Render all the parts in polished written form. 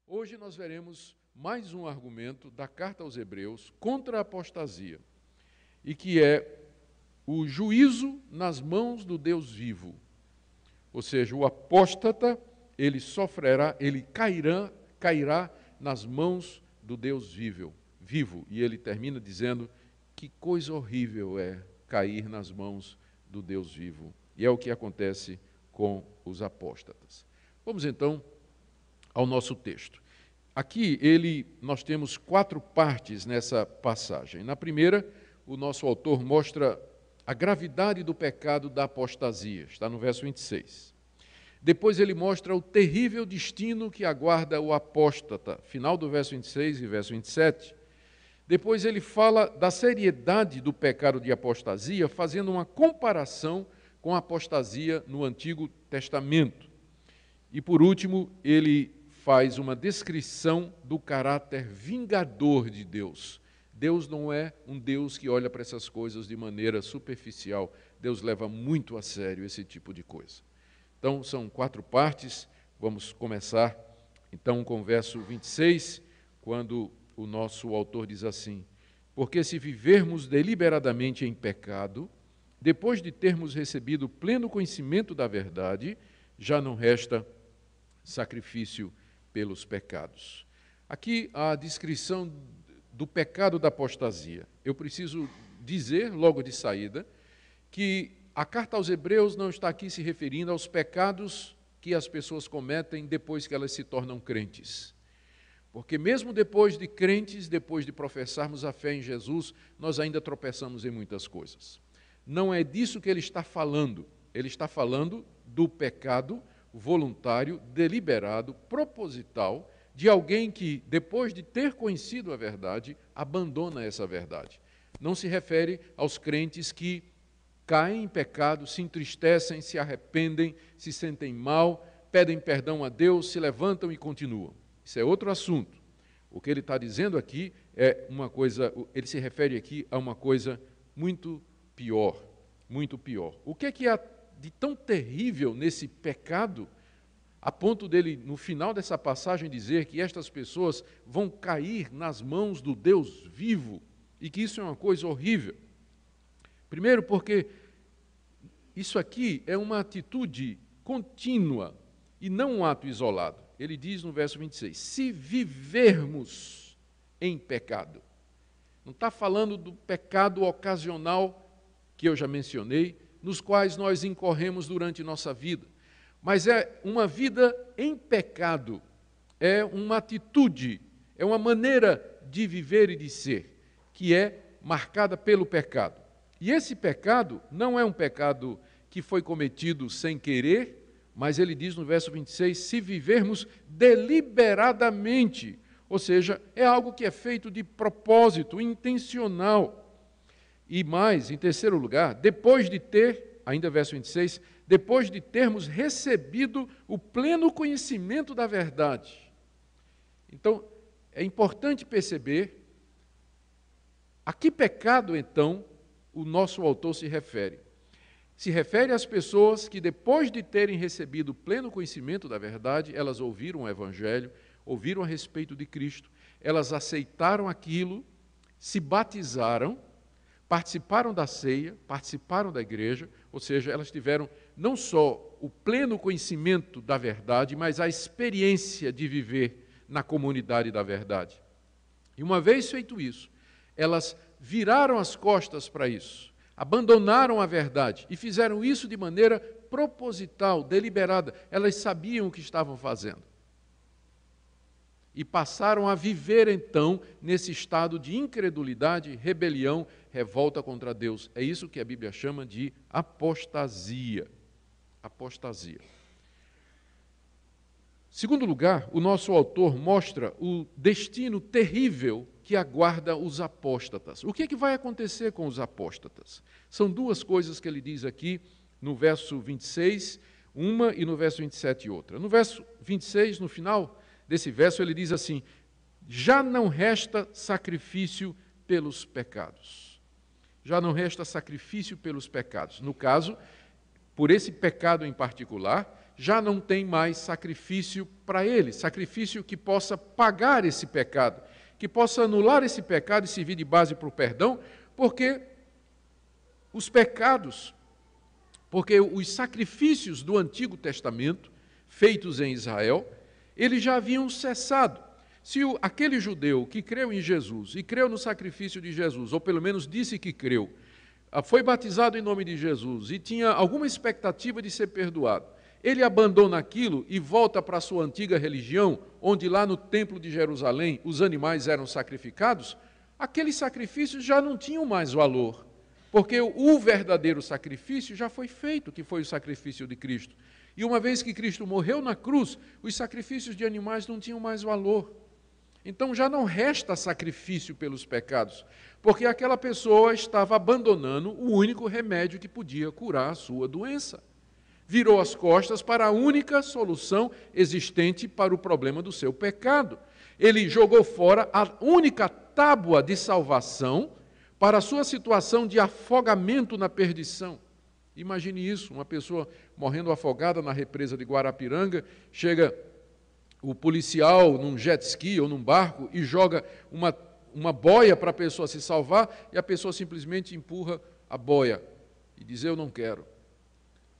Hoje nós veremos mais um argumento da carta aos Hebreus contra a apostasia, e que é o juízo nas mãos do Deus vivo. Ou seja, o apóstata, ele sofrerá, ele cairá nas mãos do Deus vivo. E ele termina dizendo que coisa horrível é cair nas mãos do Deus vivo. E é o que acontece com os apóstatas. Vamos então ao nosso texto. Aqui nós temos 4 partes nessa passagem. Na primeira, o nosso autor mostra a gravidade do pecado da apostasia, está no verso 26. Depois ele mostra o terrível destino que aguarda o apóstata, final do verso 26 e verso 27. Depois ele fala da seriedade do pecado de apostasia, fazendo uma comparação com a apostasia no Antigo Testamento. E por último, ele faz uma descrição do caráter vingador de Deus. Deus não é um Deus que olha para essas coisas de maneira superficial. Deus leva muito a sério esse tipo de coisa. Então, são 4 partes. Vamos começar, então, com o verso 26, quando o nosso autor diz assim: porque se vivermos deliberadamente em pecado, depois de termos recebido pleno conhecimento da verdade, já não resta sacrifício pelos pecados. Aqui a descrição do pecado da apostasia. Eu preciso dizer, logo de saída, que a carta aos Hebreus não está aqui se referindo aos pecados que as pessoas cometem depois que elas se tornam crentes. Porque mesmo depois de crentes, depois de professarmos a fé em Jesus, nós ainda tropeçamos em muitas coisas. Não é disso que ele está falando. Ele está falando do pecado voluntário, deliberado, proposital, de alguém que, depois de ter conhecido a verdade, abandona essa verdade. Não se refere aos crentes que caem em pecado, se entristecem, se arrependem, se sentem mal, pedem perdão a Deus, se levantam e continuam. Isso é outro assunto. O que ele está dizendo aqui é uma coisa, ele se refere aqui a uma coisa muito pior, muito pior. O que é que há de tão terrível nesse pecado, a ponto dele, no final dessa passagem, dizer que estas pessoas vão cair nas mãos do Deus vivo e que isso é uma coisa horrível? Primeiro, porque isso aqui é uma atitude contínua e não um ato isolado. Ele diz no verso 26, se vivermos em pecado. Não está falando do pecado ocasional que eu já mencionei, nos quais nós incorremos durante nossa vida. Mas é uma vida em pecado, é uma atitude, é uma maneira de viver e de ser, que é marcada pelo pecado. E esse pecado não é um pecado que foi cometido sem querer, mas ele diz no verso 26, se vivermos deliberadamente, ou seja, é algo que é feito de propósito, intencional. E mais, em terceiro lugar, depois de ter, ainda verso 26, depois de termos recebido o pleno conhecimento da verdade. Então, é importante perceber a que pecado, então, o nosso autor se refere. Se refere às pessoas que, depois de terem recebido o pleno conhecimento da verdade, elas ouviram o Evangelho, ouviram a respeito de Cristo, elas aceitaram aquilo, se batizaram, participaram da ceia, participaram da igreja, ou seja, elas tiveram não só o pleno conhecimento da verdade, mas a experiência de viver na comunidade da verdade. E uma vez feito isso, elas viraram as costas para isso, abandonaram a verdade e fizeram isso de maneira proposital, deliberada. Elas sabiam o que estavam fazendo. E passaram a viver, então, nesse estado de incredulidade, rebelião, revolta contra Deus. É isso que a Bíblia chama de apostasia. Apostasia. Segundo lugar, o nosso autor mostra o destino terrível que aguarda os apóstatas. O que é que vai acontecer com os apóstatas? São 2 coisas que ele diz aqui no verso 26, uma, e no verso 27 outra. No verso 26, no final desse verso, ele diz assim, já não resta sacrifício pelos pecados. Já não resta sacrifício pelos pecados. No caso, por esse pecado em particular, já não tem mais sacrifício para ele, sacrifício que possa pagar esse pecado, que possa anular esse pecado e servir de base para o perdão, porque os pecados, porque os sacrifícios do Antigo Testamento, feitos em Israel, eles já haviam cessado. Se aquele judeu que creu em Jesus e creu no sacrifício de Jesus, ou pelo menos disse que creu, foi batizado em nome de Jesus e tinha alguma expectativa de ser perdoado, ele abandona aquilo e volta para a sua antiga religião, onde lá no templo de Jerusalém os animais eram sacrificados, aqueles sacrifícios já não tinham mais valor, porque o verdadeiro sacrifício já foi feito, que foi o sacrifício de Cristo. E uma vez que Cristo morreu na cruz, os sacrifícios de animais não tinham mais valor. Então já não resta sacrifício pelos pecados, porque aquela pessoa estava abandonando o único remédio que podia curar a sua doença. Virou as costas para a única solução existente para o problema do seu pecado. Ele jogou fora a única tábua de salvação para a sua situação de afogamento na perdição. Imagine isso, uma pessoa morrendo afogada na represa de Guarapiranga, chega o policial num jet ski ou num barco e joga uma boia para a pessoa se salvar e a pessoa simplesmente empurra a boia e diz: eu não quero.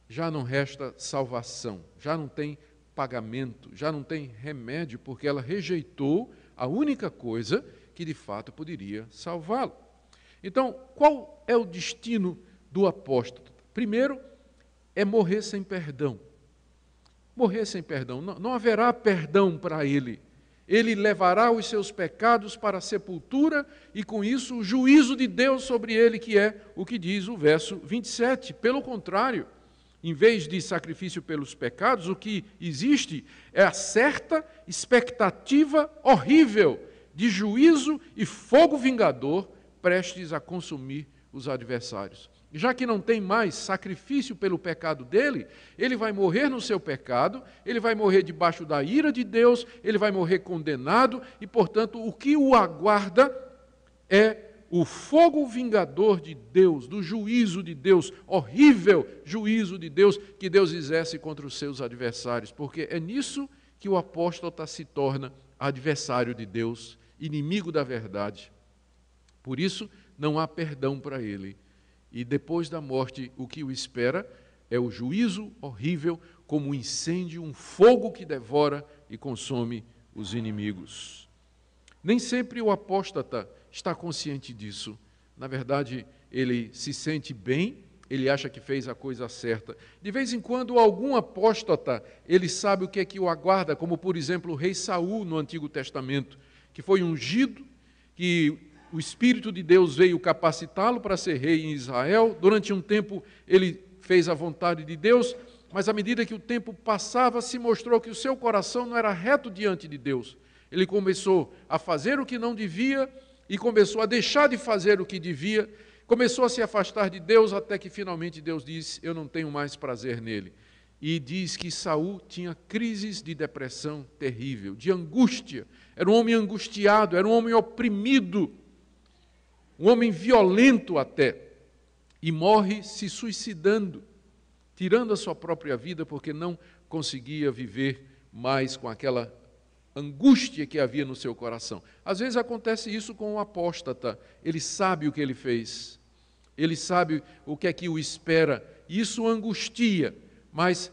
Já não resta salvação, já não tem pagamento, já não tem remédio, porque ela rejeitou a única coisa que de fato poderia salvá-lo. Então, qual é o destino do apóstolo? Primeiro, é morrer sem perdão. Morrer sem perdão. Não haverá perdão para ele. Ele levará os seus pecados para a sepultura e, com isso, o juízo de Deus sobre ele, que é o que diz o verso 27. Pelo contrário, em vez de sacrifício pelos pecados, o que existe é a certa expectativa horrível de juízo e fogo vingador prestes a consumir os adversários. Já que não tem mais sacrifício pelo pecado dele, ele vai morrer no seu pecado, ele vai morrer debaixo da ira de Deus, ele vai morrer condenado e, portanto, o que o aguarda é o fogo vingador de Deus, do juízo de Deus, horrível juízo de Deus que Deus exerce contra os seus adversários, porque é nisso que o apóstata se torna adversário de Deus, inimigo da verdade. Por isso, não há perdão para ele. E depois da morte, o que o espera é o juízo horrível, como um incêndio, um fogo que devora e consome os inimigos. Nem sempre o apóstata está consciente disso. Na verdade, ele se sente bem, ele acha que fez a coisa certa. De vez em quando, algum apóstata, ele sabe o que é que o aguarda, como, por exemplo, o rei Saul no Antigo Testamento, que foi ungido, que o Espírito de Deus veio capacitá-lo para ser rei em Israel. Durante um tempo, ele fez a vontade de Deus, mas à medida que o tempo passava, se mostrou que o seu coração não era reto diante de Deus. Ele começou a fazer o que não devia e começou a deixar de fazer o que devia, começou a se afastar de Deus, até que finalmente Deus disse: eu não tenho mais prazer nele. E diz que Saul tinha crises de depressão terrível, de angústia. Era um homem angustiado, era um homem oprimido, um homem violento até, e morre se suicidando, tirando a sua própria vida, porque não conseguia viver mais com aquela angústia que havia no seu coração. Às vezes acontece isso com o apóstata, ele sabe o que ele fez, ele sabe o que é que o espera, e isso o angustia, mas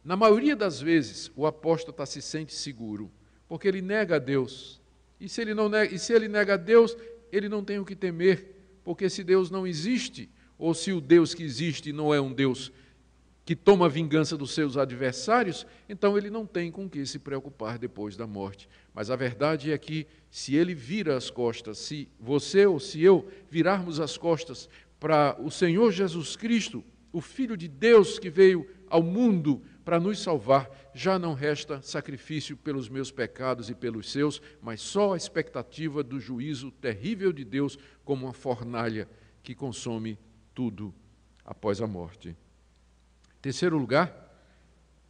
na maioria das vezes o apóstata se sente seguro, porque ele nega a Deus, e se ele nega a Deus, ele não tem o que temer, porque se Deus não existe, ou se o Deus que existe não é um Deus que toma vingança dos seus adversários, então ele não tem com que se preocupar depois da morte. Mas a verdade é que, se ele vira as costas, se você ou se eu virarmos as costas para o Senhor Jesus Cristo, o Filho de Deus que veio ao mundo para nos salvar, já não resta sacrifício pelos meus pecados e pelos seus, mas só a expectativa do juízo terrível de Deus, como uma fornalha que consome tudo após a morte. Em terceiro lugar,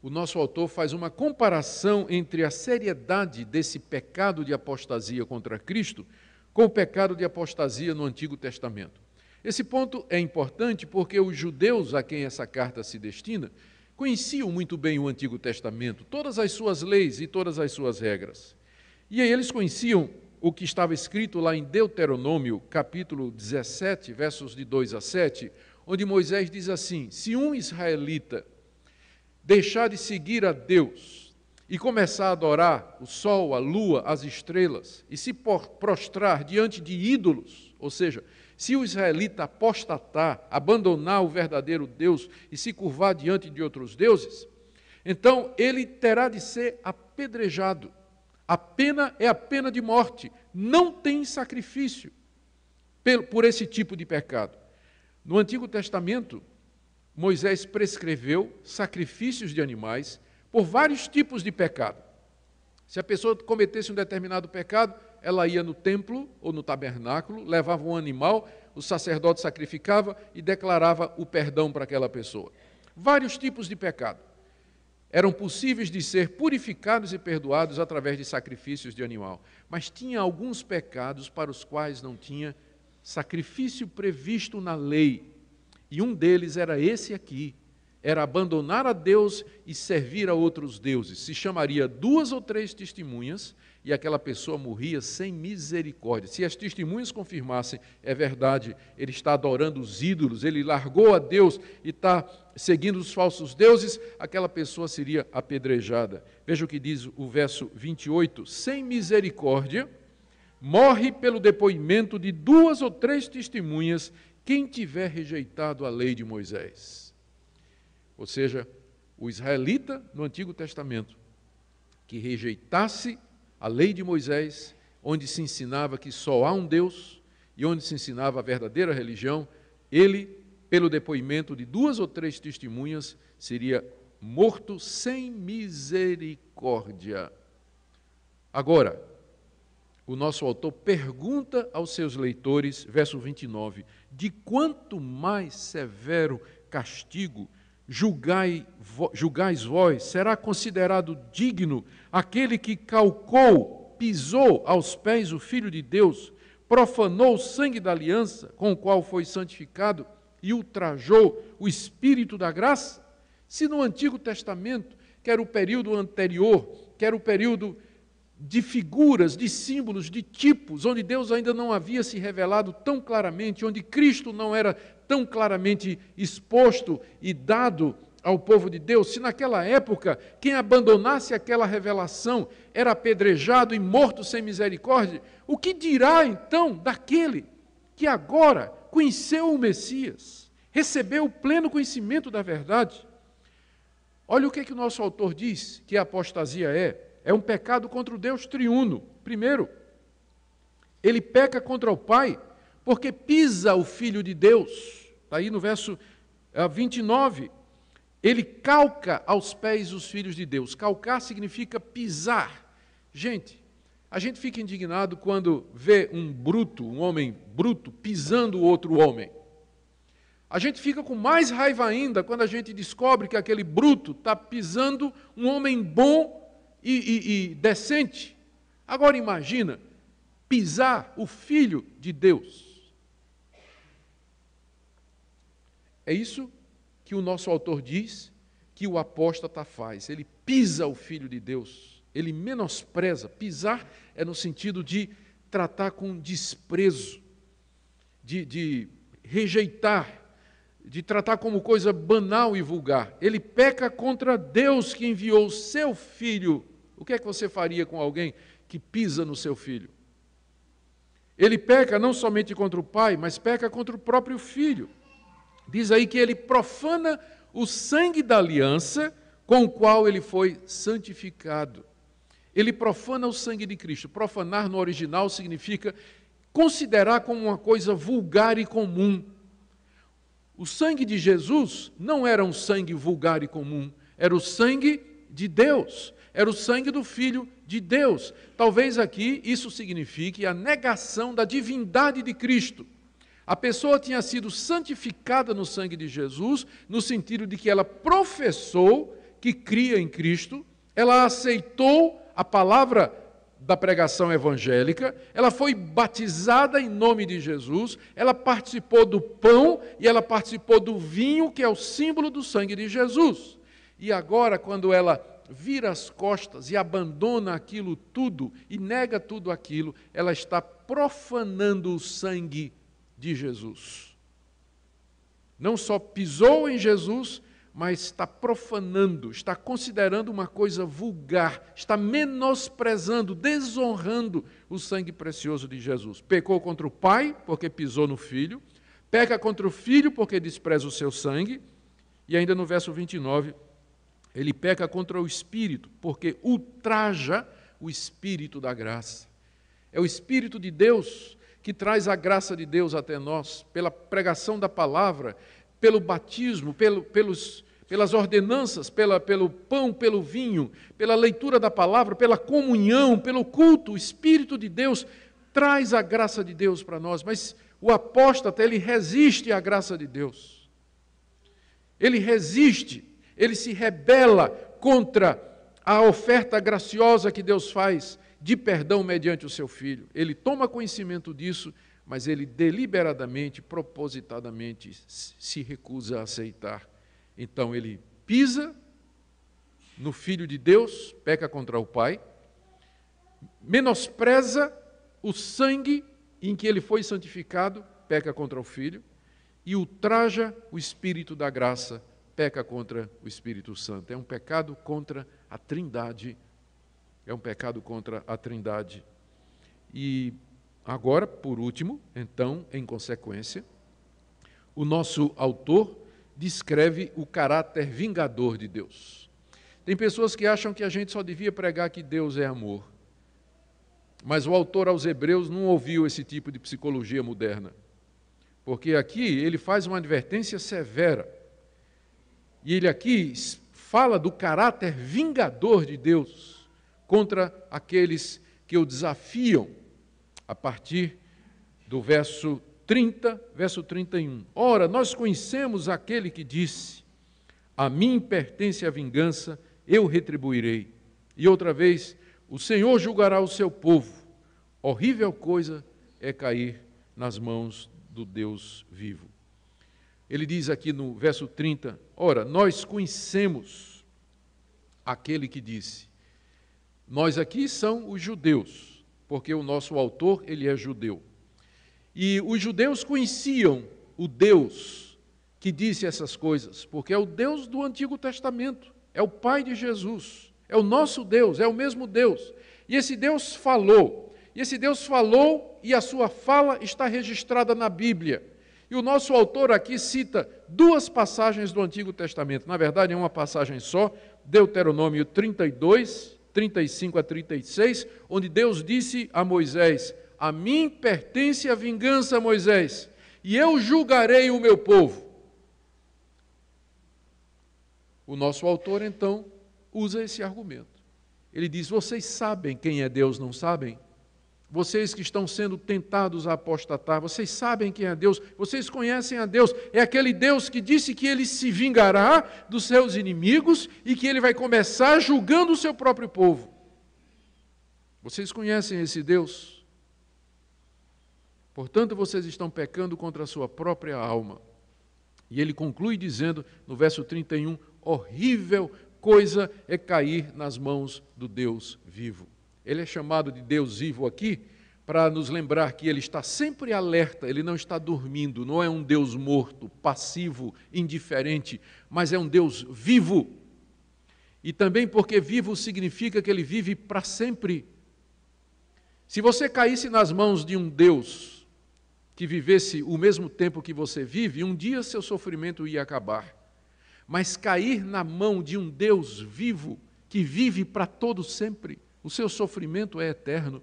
o nosso autor faz uma comparação entre a seriedade desse pecado de apostasia contra Cristo com o pecado de apostasia no Antigo Testamento. Esse ponto é importante porque os judeus a quem essa carta se destina conheciam muito bem o Antigo Testamento, todas as suas leis e todas as suas regras. E aí eles conheciam o que estava escrito lá em Deuteronômio, capítulo 17, versos de 2 a 7, onde Moisés diz assim: se um israelita deixar de seguir a Deus e começar a adorar o sol, a lua, as estrelas, e se prostrar diante de ídolos, ou seja, se o israelita apostatar, abandonar o verdadeiro Deus e se curvar diante de outros deuses, então ele terá de ser apedrejado. A pena é a pena de morte, não tem sacrifício por esse tipo de pecado. No Antigo Testamento, Moisés prescreveu sacrifícios de animais por vários tipos de pecado. Se a pessoa cometesse um determinado pecado, ela ia no templo ou no tabernáculo, levava um animal, o sacerdote sacrificava e declarava o perdão para aquela pessoa. Vários tipos de pecado eram possíveis de ser purificados e perdoados através de sacrifícios de animal. Mas tinha alguns pecados para os quais não tinha sacrifício previsto na lei. E um deles era esse aqui, era abandonar a Deus e servir a outros deuses. Se chamaria 2 ou 3 testemunhas e aquela pessoa morria sem misericórdia. Se as testemunhas confirmassem, é verdade, ele está adorando os ídolos, ele largou a Deus e está seguindo os falsos deuses, aquela pessoa seria apedrejada. Veja o que diz o verso 28, sem misericórdia, morre pelo depoimento de 2 ou 3 testemunhas quem tiver rejeitado a lei de Moisés. Ou seja, o israelita no Antigo Testamento que rejeitasse a lei de Moisés, onde se ensinava que só há um Deus e onde se ensinava a verdadeira religião, ele, pelo depoimento de 2 ou 3 testemunhas, seria morto sem misericórdia. Agora, o nosso autor pergunta aos seus leitores, verso 29, de quanto mais severo castigo julgais vós, será considerado digno aquele que calcou, pisou aos pés o Filho de Deus, profanou o sangue da aliança com o qual foi santificado e ultrajou o Espírito da graça? Se no Antigo Testamento, quer o período anterior, quer o período de figuras, de símbolos, de tipos, onde Deus ainda não havia se revelado tão claramente, onde Cristo não era tão claramente exposto e dado ao povo de Deus, se naquela época quem abandonasse aquela revelação era apedrejado e morto sem misericórdia, o que dirá então daquele que agora conheceu o Messias, recebeu o pleno conhecimento da verdade? Olha o que o nosso autor diz que a apostasia é um pecado contra o Deus triuno. Primeiro, ele peca contra o Pai, porque pisa o Filho de Deus. Está aí no verso 29. Ele calca aos pés os filhos de Deus. Calcar significa pisar. Gente, a gente fica indignado quando vê um homem bruto, pisando outro homem. A gente fica com mais raiva ainda quando a gente descobre que aquele bruto está pisando um homem bom e decente. Agora imagina, pisar o Filho de Deus. É isso que o nosso autor diz que o apóstata faz. Ele pisa o Filho de Deus, ele menospreza. Pisar é no sentido de tratar com desprezo, de rejeitar, de tratar como coisa banal e vulgar. Ele peca contra Deus que enviou o seu Filho. O que é que você faria com alguém que pisa no seu filho? Ele peca não somente contra o Pai, mas peca contra o próprio Filho. Diz aí que ele profana o sangue da aliança com o qual ele foi santificado. Ele profana o sangue de Cristo. Profanar no original significa considerar como uma coisa vulgar e comum. O sangue de Jesus não era um sangue vulgar e comum, era o sangue de Deus, era o sangue do Filho de Deus. Talvez aqui isso signifique a negação da divindade de Cristo. A pessoa tinha sido santificada no sangue de Jesus, no sentido de que ela professou que cria em Cristo, ela aceitou a palavra da pregação evangélica, ela foi batizada em nome de Jesus, ela participou do pão e ela participou do vinho, que é o símbolo do sangue de Jesus. E agora, quando ela vira as costas e abandona aquilo tudo e nega tudo aquilo, ela está profanando o sangue de Jesus. Não só pisou em Jesus, mas está profanando, está considerando uma coisa vulgar, está menosprezando, desonrando o sangue precioso de Jesus. Pecou contra o Pai, porque pisou no Filho, peca contra o Filho, porque despreza o seu sangue, e ainda no verso 29, ele peca contra o Espírito, porque ultraja o Espírito da graça. É o Espírito de Deus que traz a graça de Deus até nós, pela pregação da palavra, pelo batismo, pelas ordenanças, pelo pão, pelo vinho, pela leitura da palavra, pela comunhão, pelo culto. O Espírito de Deus traz a graça de Deus para nós, mas o apóstata, ele resiste à graça de Deus. Ele resiste, ele se rebela contra a oferta graciosa que Deus faz de perdão mediante o seu Filho. Ele toma conhecimento disso, mas ele deliberadamente, propositadamente, se recusa a aceitar. Então ele pisa no Filho de Deus, peca contra o Pai, menospreza o sangue em que ele foi santificado, peca contra o Filho, e ultraja o Espírito da graça, peca contra o Espírito Santo. É um pecado contra a Trindade. É um pecado contra a Trindade. E agora, por último, então, em consequência, o nosso autor descreve o caráter vingador de Deus. Tem pessoas que acham que a gente só devia pregar que Deus é amor. Mas o autor aos Hebreus não ouviu esse tipo de psicologia moderna. Porque aqui ele faz uma advertência severa. E ele aqui fala do caráter vingador de Deus contra aqueles que o desafiam, a partir do verso 30, verso 31. Ora, nós conhecemos aquele que disse: a mim pertence a vingança, eu retribuirei. E outra vez, o Senhor julgará o seu povo. Horrível coisa é cair nas mãos do Deus vivo. Ele diz aqui no verso 30, ora, nós conhecemos aquele que disse. Nós aqui são os judeus, porque o nosso autor, ele é judeu. E os judeus conheciam o Deus que disse essas coisas, porque é o Deus do Antigo Testamento, é o Pai de Jesus, é o nosso Deus, é o mesmo Deus. E esse Deus falou, e a sua fala está registrada na Bíblia. E o nosso autor aqui cita duas passagens do Antigo Testamento, na verdade é uma passagem só, Deuteronômio 32, 35 a 36, onde Deus disse a Moisés: a mim pertence a vingança, Moisés, e eu julgarei o meu povo. O nosso autor, então, usa esse argumento. Ele diz: vocês sabem quem é Deus, não sabem? Vocês que estão sendo tentados a apostatar, vocês sabem quem é Deus, vocês conhecem a Deus, é aquele Deus que disse que ele se vingará dos seus inimigos e que ele vai começar julgando o seu próprio povo. Vocês conhecem esse Deus? Portanto, vocês estão pecando contra a sua própria alma. E ele conclui dizendo, no verso 31, horrível coisa é cair nas mãos do Deus vivo. Ele é chamado de Deus vivo aqui para nos lembrar que ele está sempre alerta, ele não está dormindo, não é um Deus morto, passivo, indiferente, mas é um Deus vivo. E também porque vivo significa que ele vive para sempre. Se você caísse nas mãos de um Deus que vivesse o mesmo tempo que você vive, um dia seu sofrimento ia acabar. Mas cair na mão de um Deus vivo, que vive para todo sempre, o seu sofrimento é eterno.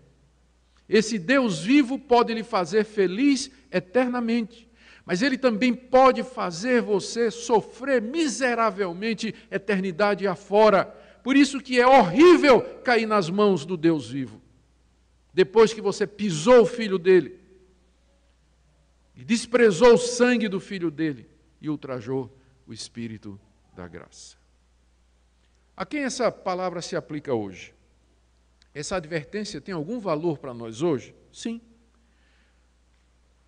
Esse Deus vivo pode lhe fazer feliz eternamente, mas ele também pode fazer você sofrer miseravelmente eternidade afora. Por isso que é horrível cair nas mãos do Deus vivo. Depois que você pisou o filho dele, e desprezou o sangue do filho dele, e ultrajou o Espírito da graça. A quem essa palavra se aplica hoje? Essa advertência tem algum valor para nós hoje? Sim.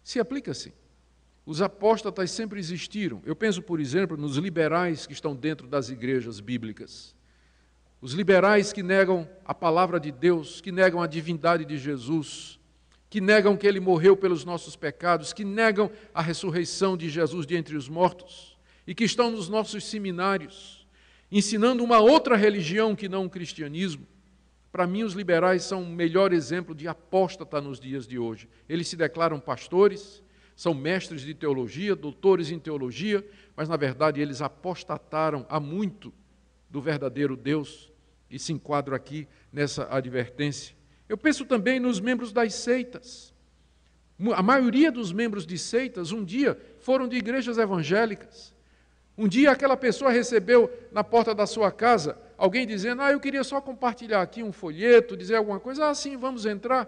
Se aplica sim. Os apóstatas sempre existiram. Eu penso, por exemplo, nos liberais que estão dentro das igrejas bíblicas. Os liberais que negam a palavra de Deus, que negam a divindade de Jesus, que negam que Ele morreu pelos nossos pecados, que negam a ressurreição de Jesus de entre os mortos, e que estão nos nossos seminários, ensinando uma outra religião que não o cristianismo. Para mim, os liberais são o melhor exemplo de apóstata nos dias de hoje. Eles se declaram pastores, são mestres de teologia, doutores em teologia, mas, na verdade, eles apostataram há muito do verdadeiro Deus e se enquadram aqui nessa advertência. Eu penso também nos membros das seitas. A maioria dos membros de seitas, um dia, foram de igrejas evangélicas. Um dia, aquela pessoa recebeu na porta da sua casa alguém dizendo: eu queria só compartilhar aqui um folheto, dizer alguma coisa. Sim, vamos entrar.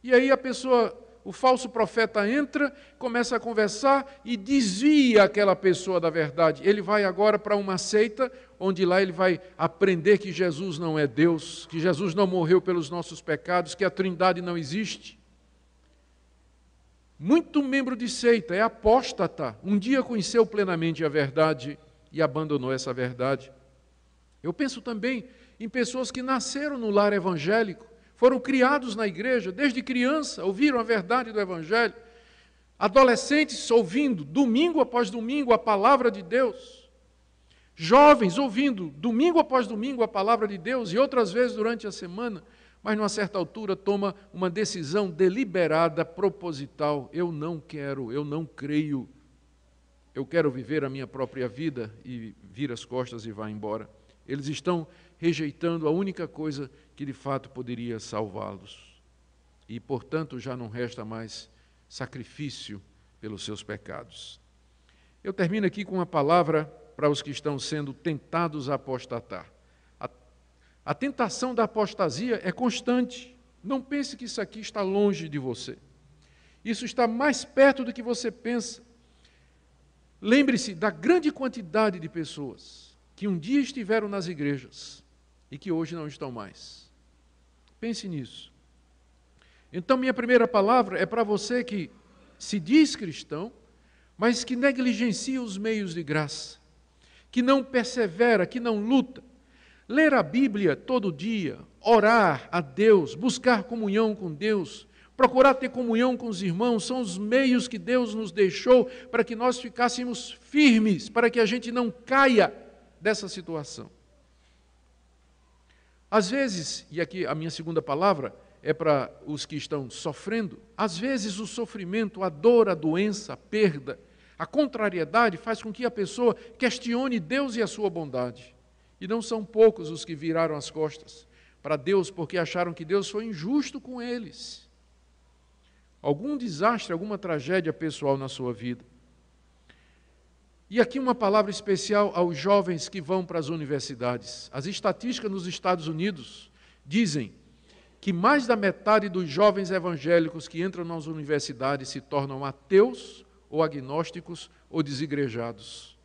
E aí a pessoa... O falso profeta entra, começa a conversar e desvia aquela pessoa da verdade. Ele vai agora para uma seita, onde lá ele vai aprender que Jesus não é Deus, que Jesus não morreu pelos nossos pecados, que a Trindade não existe. Muito membro de seita é apóstata. Um dia conheceu plenamente a verdade e abandonou essa verdade. Eu penso também em pessoas que nasceram no lar evangélico, foram criados na igreja, desde criança, ouviram a verdade do Evangelho. Adolescentes ouvindo, domingo após domingo, a palavra de Deus. Jovens ouvindo, domingo após domingo, a palavra de Deus, e outras vezes durante a semana, mas numa certa altura toma uma decisão deliberada, proposital. Eu não quero, eu não creio, eu quero viver a minha própria vida, e vira as costas e vai embora. Eles estão rejeitando a única coisa que de fato poderia salvá-los. E, portanto, já não resta mais sacrifício pelos seus pecados. Eu termino aqui com uma palavra para os que estão sendo tentados a apostatar. A tentação da apostasia é constante. Não pense que isso aqui está longe de você. Isso está mais perto do que você pensa. Lembre-se da grande quantidade de pessoas que um dia estiveram nas igrejas e que hoje não estão mais. Pense nisso. Então, minha primeira palavra é para você que se diz cristão, mas que negligencia os meios de graça, que não persevera, que não luta. Ler a Bíblia todo dia, orar a Deus, buscar comunhão com Deus, procurar ter comunhão com os irmãos, são os meios que Deus nos deixou para que nós ficássemos firmes, para que a gente não caia dessa situação. Às vezes, e aqui a minha segunda palavra é para os que estão sofrendo, às vezes o sofrimento, a dor, a doença, a perda, a contrariedade faz com que a pessoa questione Deus e a sua bondade. E não são poucos os que viraram as costas para Deus porque acharam que Deus foi injusto com eles. Algum desastre, alguma tragédia pessoal na sua vida. E aqui uma palavra especial aos jovens que vão para as universidades. As estatísticas nos Estados Unidos dizem que mais da metade dos jovens evangélicos que entram nas universidades se tornam ateus ou agnósticos ou desigrejados.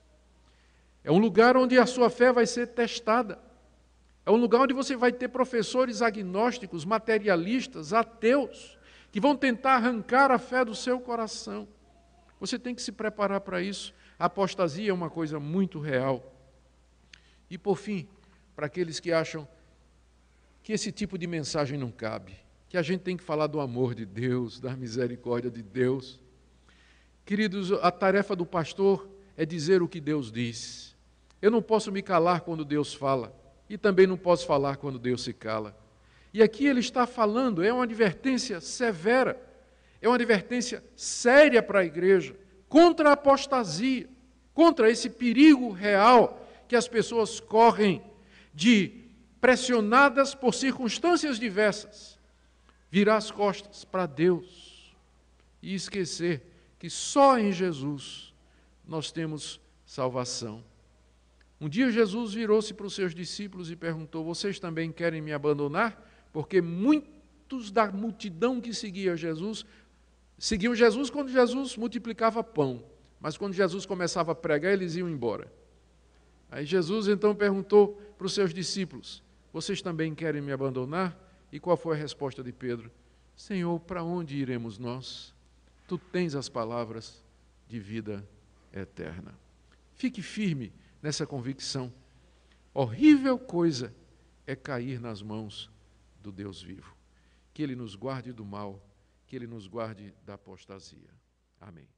É um lugar onde a sua fé vai ser testada. É um lugar onde você vai ter professores agnósticos, materialistas, ateus, que vão tentar arrancar a fé do seu coração. Você tem que se preparar para isso. A apostasia é uma coisa muito real. E, por fim, para aqueles que acham que esse tipo de mensagem não cabe, que a gente tem que falar do amor de Deus, da misericórdia de Deus. Queridos, a tarefa do pastor é dizer o que Deus diz. Eu não posso me calar quando Deus fala, e também não posso falar quando Deus se cala. E aqui ele está falando, é uma advertência severa, é uma advertência séria para a igreja, contra a apostasia, contra esse perigo real que as pessoas correm de, pressionadas por circunstâncias diversas, virar as costas para Deus e esquecer que só em Jesus nós temos salvação. Um dia Jesus virou-se para os seus discípulos e perguntou: vocês também querem me abandonar? Porque muitos da multidão que seguia Jesus, seguiam Jesus quando Jesus multiplicava pão, mas quando Jesus começava a pregar, eles iam embora. Aí Jesus então perguntou para os seus discípulos: vocês também querem me abandonar? E qual foi a resposta de Pedro? Senhor, para onde iremos nós? Tu tens as palavras de vida eterna. Fique firme nessa convicção. Horrível coisa é cair nas mãos do Deus vivo. Que Ele nos guarde do mal, que Ele nos guarde da apostasia. Amém.